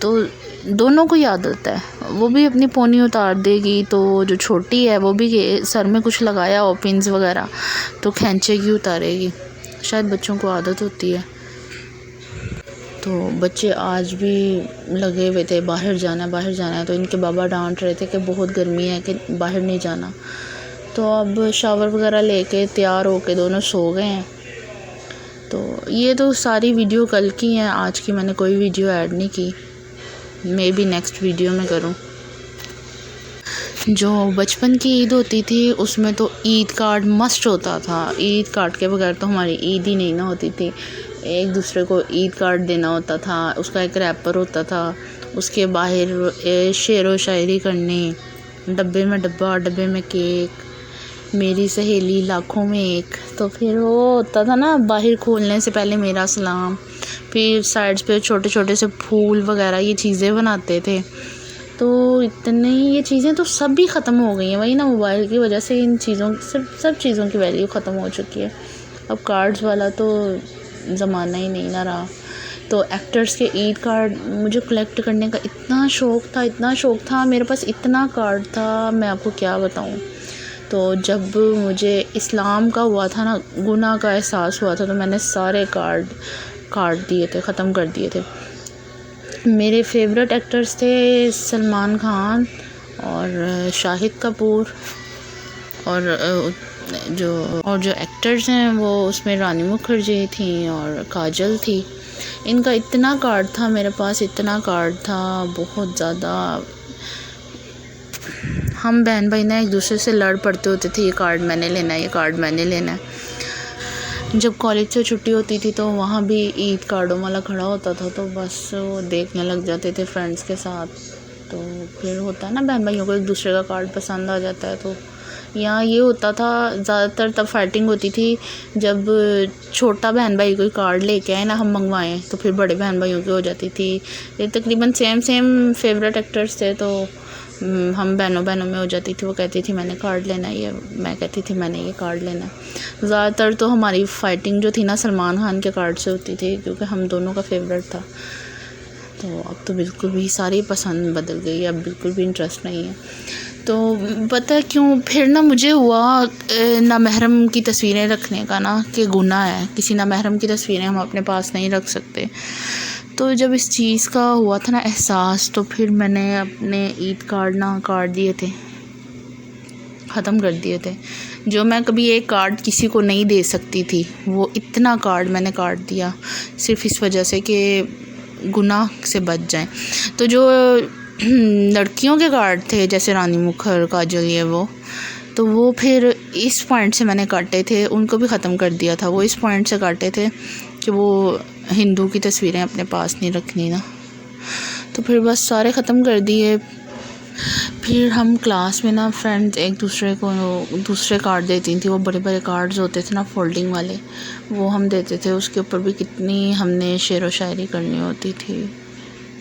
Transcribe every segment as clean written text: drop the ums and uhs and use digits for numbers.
تو دونوں کو ہی عادت ہے، وہ بھی اپنی پونی اتار دے گی، تو جو چھوٹی ہے وہ بھی سر میں کچھ لگایا ہو پنز وغیرہ تو کھینچے گی، اتارے گی. شاید بچوں کو عادت ہوتی ہے. تو بچے آج بھی لگے ہوئے تھے باہر جانا ہے باہر جانا ہے، تو ان کے بابا ڈانٹ رہے تھے کہ بہت گرمی ہے کہ باہر نہیں جانا. تو اب شاور وغیرہ لے کے تیار ہو کے دونوں سو گئے ہیں. تو یہ تو ساری ویڈیو کل کی ہیں، آج کی میں نے کوئی ویڈیو ایڈ نہیں کی، مے بی نیکسٹ ویڈیو میں کروں. جو بچپن کی عید ہوتی تھی اس میں تو عید کارڈ مسٹ ہوتا تھا. عید کارڈ کے بغیر تو ہماری عید ہی نہیں نہ ہوتی تھی. ایک دوسرے کو عید کارڈ دینا ہوتا تھا، اس کا ایک ریپر ہوتا تھا، اس کے باہر شعر و شاعری کرنی، ڈبے میں ڈبہ ڈبے میں کیک، میری سہیلی لاکھوں میں ایک. تو پھر وہ ہوتا تھا نا، باہر کھولنے سے پہلے میرا سلام، پھر سائڈس پہ چھوٹے چھوٹے سے پھول وغیرہ یہ چیزیں بناتے تھے. تو اتنی یہ چیزیں تو سب بھی ختم ہو گئی ہیں، وہی نا موبائل کی وجہ سے ان چیزوں سب چیزوں کی ویلیو ختم ہو چکی ہے. اب کارڈز والا تو زمانہ ہی نہیں نہ رہا. تو ایکٹرز کے عید کارڈ مجھے کلیکٹ کرنے کا اتنا شوق تھا، میرے پاس اتنا کارڈ تھا میں آپ کو کیا بتاؤں. تو جب مجھے اسلام کا ہوا تھا نا، گناہ کا احساس ہوا تھا، تو میں نے سارے کارڈ دیے تھے، ختم کر دیے تھے. میرے فیورٹ ایکٹرز تھے سلمان خان اور شاہد کپور، اور جو ایکٹرز ہیں وہ اس میں رانی مکھرجی تھیں اور کاجل تھی. ان کا اتنا کارڈ تھا میرے پاس، اتنا کارڈ تھا بہت زیادہ. ہم بہن بھائی نا ایک دوسرے سے لڑ پڑتے ہوتے تھے، یہ کارڈ میں نے لینا ہے، یہ کارڈ میں نے لینا ہے. جب کالج سے چھٹی ہوتی تھی تو وہاں بھی عید کارڈوں والا کھڑا ہوتا تھا، تو بس وہ دیکھنے لگ جاتے تھے فرینڈس کے ساتھ. تو پھر ہوتا ہے نا بہن بھائیوں کو ایک دوسرے کا کارڈ پسند آ جاتا ہے. تو یہاں یہ ہوتا تھا زیادہ تر، تب فائٹنگ ہوتی تھی جب چھوٹا بہن بھائی کوئی کارڈ لے کے آئے نا ہم منگوائیں، تو پھر بڑے بہن بھائیوں کی ہو جاتی تھی. یہ تقریباً سیم فیوریٹ ایکٹرز تھے، تو ہم بہنوں میں ہو جاتی تھی. وہ کہتی تھی میں نے کارڈ لینا ہے، یہ میں کہتی تھی میں نے یہ کارڈ لینا ہے. زیادہ تر تو ہماری فائٹنگ جو تھی نا سلمان خان کے کارڈ سے ہوتی تھی، کیونکہ ہم دونوں کا فیوریٹ تھا. تو اب تو بالکل بھی ساری پسند بدل گئی، اب بالکل بھی انٹرسٹ نہیں ہے. تو پتہ کیوں پھر نا مجھے ہوا نامحرم کی تصویریں رکھنے کا نا کہ گناہ ہے، کسی نامحرم کی تصویریں ہم اپنے پاس نہیں رکھ سکتے. تو جب اس چیز کا ہوا تھا نا احساس، تو پھر میں نے اپنے عید کارڈ دیے تھے، ختم کر دیے تھے. جو میں کبھی ایک کارڈ کسی کو نہیں دے سکتی تھی، وہ اتنا کارڈ میں نے کاٹ دیا، صرف اس وجہ سے کہ گناہ سے بچ جائیں. تو جو لڑکیوں کے کارڈ تھے جیسے رانی مکھر، کاجل، یہ تو وہ پھر اس پوائنٹ سے میں نے کاٹے تھے، ان کو بھی ختم کر دیا تھا. وہ اس پوائنٹ سے کاٹے تھے کہ وہ ہندو کی تصویریں اپنے پاس نہیں رکھنی نا. تو پھر بس سارے ختم کر دیے. پھر ہم کلاس میں نا فرینڈ ایک دوسرے کو دوسرے کارڈ دیتی تھیں. وہ بڑے بڑے کارڈز ہوتے تھے نا فولڈنگ والے، وہ ہم دیتے تھے. اس کے اوپر بھی کتنی ہم نے شعر و شاعری کرنی ہوتی تھی.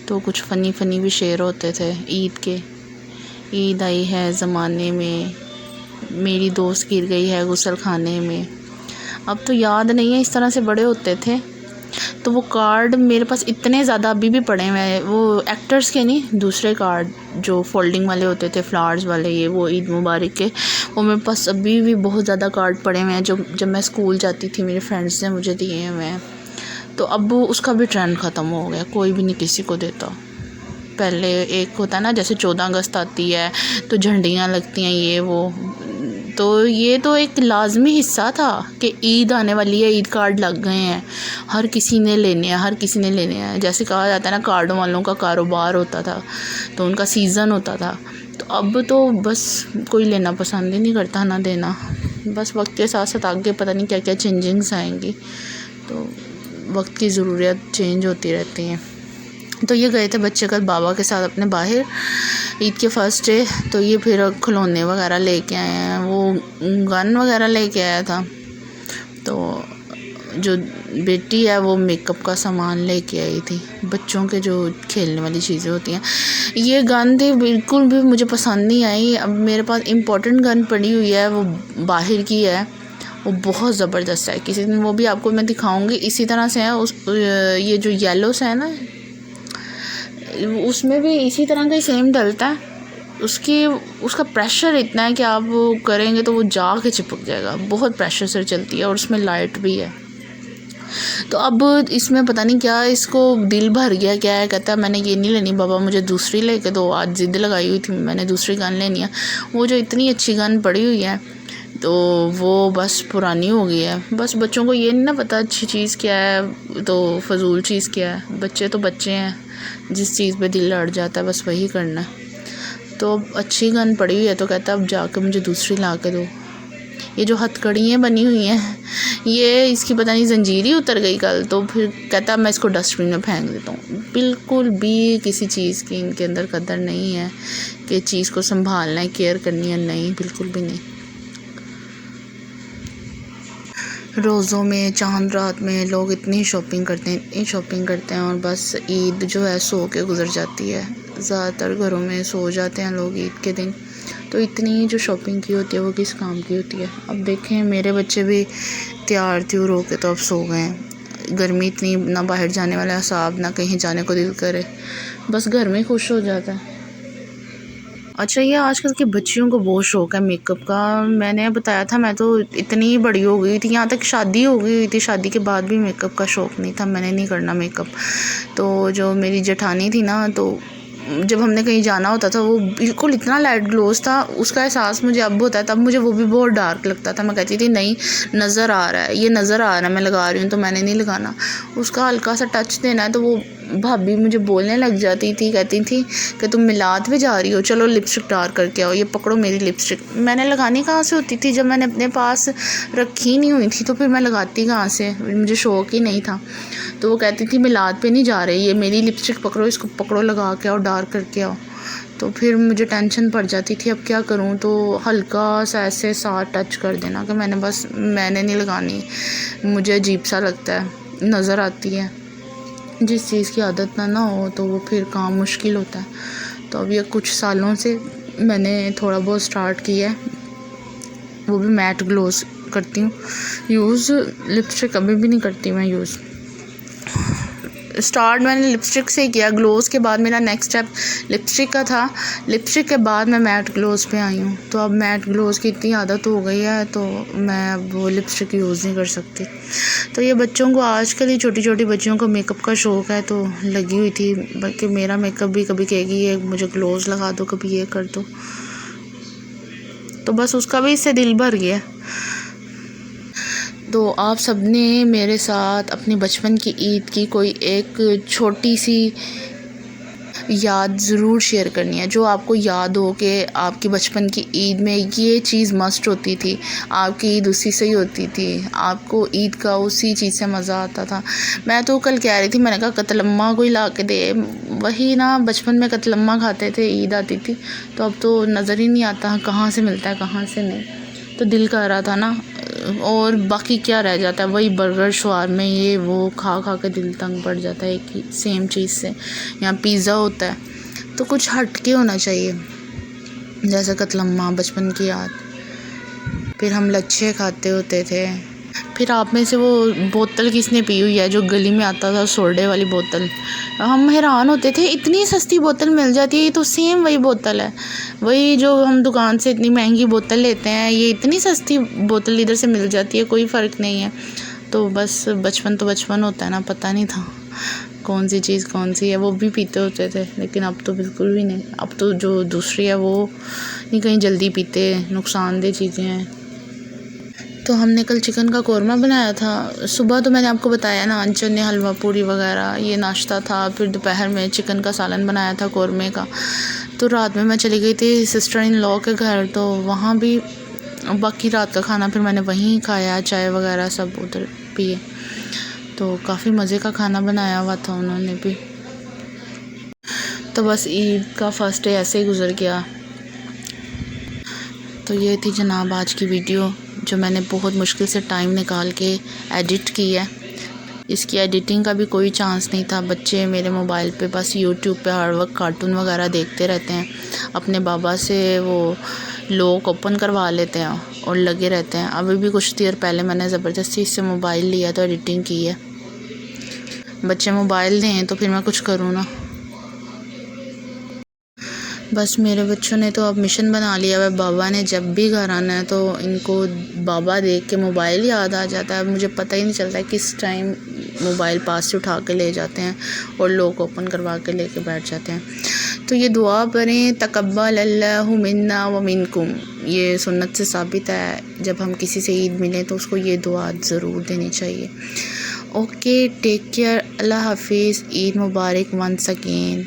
تو کچھ فنی بھی شعر ہوتے تھے عید کے. عید آئی ہے زمانے میں، میری دوست گر گئی ہے غسل خانے میں. اب تو یاد نہیں ہے، اس طرح سے بڑے ہوتے تھے. تو وہ کارڈ میرے پاس اتنے زیادہ ابھی بھی پڑے ہوئے، وہ ایکٹرز کے نہیں، دوسرے کارڈ جو فولڈنگ والے ہوتے تھے فلاورز والے، یہ وہ عید مبارک کے، وہ میرے پاس ابھی بھی بہت زیادہ کارڈ پڑے ہوئے ہیں جو جب میں اسکول جاتی تھی میرے فرینڈس نے مجھے دیے ہوئے ہیں. تو اب اس کا بھی ٹرینڈ ختم ہو گیا، کوئی بھی نہیں کسی کو دیتا. پہلے ایک ہوتا ہے نا جیسے 14 اگست آتی ہے تو جھنڈیاں لگتی ہیں، تو یہ تو ایک لازمی حصہ تھا کہ عید آنے والی ہے، عید کارڈ لگ گئے ہیں، ہر کسی نے لینے ہیں. جیسے کہا جاتا ہے نا کارڈوں والوں کا کاروبار ہوتا تھا، تو ان کا سیزن ہوتا تھا. تو اب تو بس کوئی لینا پسند ہی نہیں کرتا نہ دینا. بس وقت کے ساتھ ساتھ آگے پتہ نہیں کیا چینجنگز آئیں گی. تو وقت کی ضروریات چینج ہوتی رہتی ہیں. تو یہ گئے تھے بچے کل بابا کے ساتھ اپنے باہر عید کے فرسٹ ڈے. تو یہ پھر کھلونے وغیرہ لے کے آئے ہیں، وہ گن وغیرہ لے کے آیا تھا. تو جو بیٹی ہے وہ میک اپ کا سامان لے کے آئی تھی، بچوں کے جو کھیلنے والی چیزیں ہوتی ہیں. یہ گن تھی بالکل بھی مجھے پسند نہیں آئی. اب میرے پاس امپورٹنٹ گن پڑی ہوئی ہے، وہ باہر کی ہے، وہ بہت زبردست ہے. کسی دن وہ بھی آپ کو میں دکھاؤں گی. اسی طرح سے ہے یہ جو یلو سے ہے نا، اس میں بھی اسی طرح کا ہی سیم ڈلتا ہے. اس کا پریشر اتنا ہے کہ آپ وہ کریں گے تو وہ جا کے چپک جائے گا. بہت پریشر سے چلتی ہے اور اس میں لائٹ بھی ہے. تو اب اس میں پتہ نہیں کیا اس کو دل بھر گیا کیا ہے. کہتا ہے میں نے یہ نہیں لینی بابا، مجھے دوسری لے کے دو. آج ضد لگائی ہوئی تھی میں نے دوسری گن لینی ہے. وہ جو اتنی اچھی گن پڑی ہوئی ہے تو وہ بس پرانی ہو گئی ہے. بس بچوں کو یہ نہیں نا پتہ اچھی چیز کیا ہے تو فضول چیز کیا ہے. بچے تو بچے ہیں، جس چیز پہ دل اڑ جاتا ہے بس وہی کرنا ہے. تو اب اچھی گن پڑی ہوئی ہے تو کہتا ہے اب جا کے مجھے دوسری لا کے دو. یہ جو ہتھ کڑیاں بنی ہوئی ہیں یہ اس کی پتہ نہیں زنجیر ہی اتر گئی کل. تو پھر کہتا ہے میں اس کو ڈسٹ بن میں پھینک دیتا ہوں. بالکل بھی کسی چیز کی ان کے اندر قدر نہیں ہے کہ چیز کو سنبھالنا ہے، کیئر کرنی ہے. نہیں، بالکل بھی نہیں. روزوں میں، چاند رات میں لوگ اتنی شاپنگ کرتے ہیں اور بس عید جو ہے سو کے گزر جاتی ہے. زیادہ تر گھروں میں سو جاتے ہیں لوگ عید کے دن. تو اتنی جو شاپنگ کی ہوتی ہے وہ کس کام کی ہوتی ہے. اب دیکھیں میرے بچے بھی تیار تیور ہو کے تو اب سو گئے ہیں. گرمی اتنی، نہ باہر جانے والا حساب، نہ کہیں جانے کو دل کرے، بس گھر میں خوش ہو جاتا ہے. اچھا، یہ آج کل کے بچیوں کو بہت شوق ہے میک اپ کا. میں نے بتایا تھا میں تو اتنی بڑی ہو گئی تھی، یہاں تک شادی ہو گئی تھی، شادی کے بعد بھی میک اپ کا شوق نہیں تھا. میں نے نہیں کرنا میک اپ. تو جو میری جٹھانی تھی نا، تو جب ہم نے کہیں جانا ہوتا تھا وہ بالکل اتنا لائٹ گلوز تھا. اس کا احساس مجھے اب ہوتا ہے، تب مجھے وہ بھی بہت ڈارک لگتا تھا. میں کہتی تھی نہیں، نظر آ رہا ہے، یہ نظر آ رہا ہے، میں لگا رہی ہوں تو میں نے نہیں لگانا. اس کا ہلکا سا ٹچ دینا ہے تو وہ بھابھی مجھے بولنے لگ جاتی تھی، کہتی تھی کہ تم میلاد پہ جا رہی ہو، چلو لپسٹک ڈارک کر کے آؤ، یہ پکڑو میری لپسٹک. میں نے لگانی کہاں سے ہوتی تھی جب میں نے اپنے پاس رکھی نہیں ہوئی تھی، تو پھر میں لگاتی کہاں سے، مجھے شوق ہی نہیں تھا. تو وہ کہتی تھی میلاد پہ نہیں جا رہے، یہ میری لپسٹک پکڑو، اس کو پکڑو، لگا کے آؤ، ڈارک کر کے آؤ. تو پھر مجھے ٹینشن پڑ جاتی تھی اب کیا کروں. تو ہلکا سا ایسے ساتھ ٹچ کر دینا کہ میں نے نہیں لگانی، مجھے عجیب سا لگتا ہے، نظر آتی ہے. جس چیز کی عادت نہ ہو تو وہ پھر کام مشکل ہوتا ہے. تو اب یہ کچھ سالوں سے میں نے تھوڑا بہت سٹارٹ کیا ہے، وہ بھی میٹ گلوز کرتی ہوں یوز. لپسٹک کبھی بھی نہیں کرتی میں یوز. سٹارٹ میں نے لپسٹک سے کیا، گلوز کے بعد میرا نیکسٹ اسٹیپ لپسٹک کا تھا. لپسٹک کے بعد میں میٹ گلوز پہ آئی ہوں. تو اب میٹ گلوز کی اتنی عادت ہو گئی ہے تو میں اب وہ لپسٹک یوز نہیں کر سکتی. تو یہ بچوں کو آج کل ہی چھوٹی چھوٹی بچیوں کو میک اپ کا شوق ہے تو لگی ہوئی تھی. بلکہ میرا میک اپ بھی کبھی کہے گی یہ مجھے گلوز لگا دو، کبھی یہ کر دو. تو بس اس کا بھی اس سے دل بھر گیا. تو آپ سب نے میرے ساتھ اپنی بچپن کی عید کی کوئی ایک چھوٹی سی یاد ضرور شیئر کرنی ہے، جو آپ کو یاد ہو کہ آپ کی بچپن کی عید میں یہ چیز مسٹ ہوتی تھی، آپ کی عید اسی سے ہی ہوتی تھی، آپ کو عید کا اسی چیز سے مزہ آتا تھا. میں تو کل کہہ رہی تھی، میں نے کہا قتل اماں کوئی لا کے دے. وہی نا، بچپن میں قتل اماں کھاتے تھے، عید آتی تھی، تو اب تو نظر ہی نہیں آتا کہاں سے ملتا ہے کہاں سے نہیں. تو دل کر رہا تھا نا. اور باقی کیا رہ جاتا ہے، وہی برگر شاورما یہ وہ کھا کھا کے دل تنگ پڑ جاتا ہے ایک ہی سیم چیز سے. یہاں پیزا ہوتا ہے تو کچھ ہٹ کے ہونا چاہیے، جیسے قتل اماں، بچپن کی یاد. پھر ہم لچھے کھاتے ہوتے تھے. پھر آپ میں سے وہ بوتل کس نے پی ہوئی ہے جو گلی میں آتا تھا، سوڈے والی بوتل. ہم حیران ہوتے تھے اتنی سستی بوتل مل جاتی ہے، یہ تو سیم وہی بوتل ہے، وہی جو ہم دکان سے اتنی مہنگی بوتل لیتے ہیں، یہ اتنی سستی بوتل ادھر سے مل جاتی ہے، کوئی فرق نہیں ہے. تو بس بچپن تو بچپن ہوتا ہے نا، پتہ نہیں تھا کون سی چیز کون سی ہے. وہ بھی پیتے ہوتے تھے لیکن اب تو بالکل بھی نہیں. اب تو جو دوسری ہے وہ نہیں، کہیں جلدی پیتے، نقصان دہ چیزیں ہیں. تو ہم نے کل چکن کا قورمہ بنایا تھا. صبح تو میں نے آپ کو بتایا نا، انچل نے حلوہ پوری وغیرہ یہ ناشتہ تھا. پھر دوپہر میں چکن کا سالن بنایا تھا قورمے کا. تو رات میں چلی گئی تھی سسٹر ان لا کے گھر، تو وہاں بھی باقی رات کا کھانا پھر میں نے وہیں کھایا، چائے وغیرہ سب ادھر پیے. تو کافی مزے کا کھانا بنایا ہوا تھا انہوں نے بھی. تو بس عید کا فرسٹ ڈے ایسے ہی گزر گیا. تو یہ تھی جناب آج کی ویڈیو، جو میں نے بہت مشکل سے ٹائم نکال کے ایڈٹ کی ہے. اس کی ایڈیٹنگ کا بھی کوئی چانس نہیں تھا. بچے میرے موبائل پہ بس یوٹیوب پہ ہر وقت کارٹون وغیرہ دیکھتے رہتے ہیں، اپنے بابا سے وہ لوک اوپن کروا لیتے ہیں اور لگے رہتے ہیں. ابھی بھی کچھ دیر پہلے میں نے زبردستی اس سے موبائل لیا تو ایڈیٹنگ کی ہے. بچے موبائل دیں تو پھر میں کچھ کروں نا. بس میرے بچوں نے تو اب مشن بنا لیا ہے، بابا نے جب بھی گھر آنا ہے تو ان کو بابا دیکھ کے موبائل یاد آ جاتا ہے. مجھے پتہ ہی نہیں چلتا ہے کس ٹائم موبائل پاس سے اٹھا کے لے جاتے ہیں اور لوک اوپن کروا کے لے کے بیٹھ جاتے ہیں. تو یہ دعا پڑھیں، تقبل اللہ منا و منکم، یہ سنت سے ثابت ہے. جب ہم کسی سے عید ملیں تو اس کو یہ دعا ضرور دینی چاہیے. اوکے، ٹیک کیئر، اللہ حافظ، عید مبارک ونس اگین.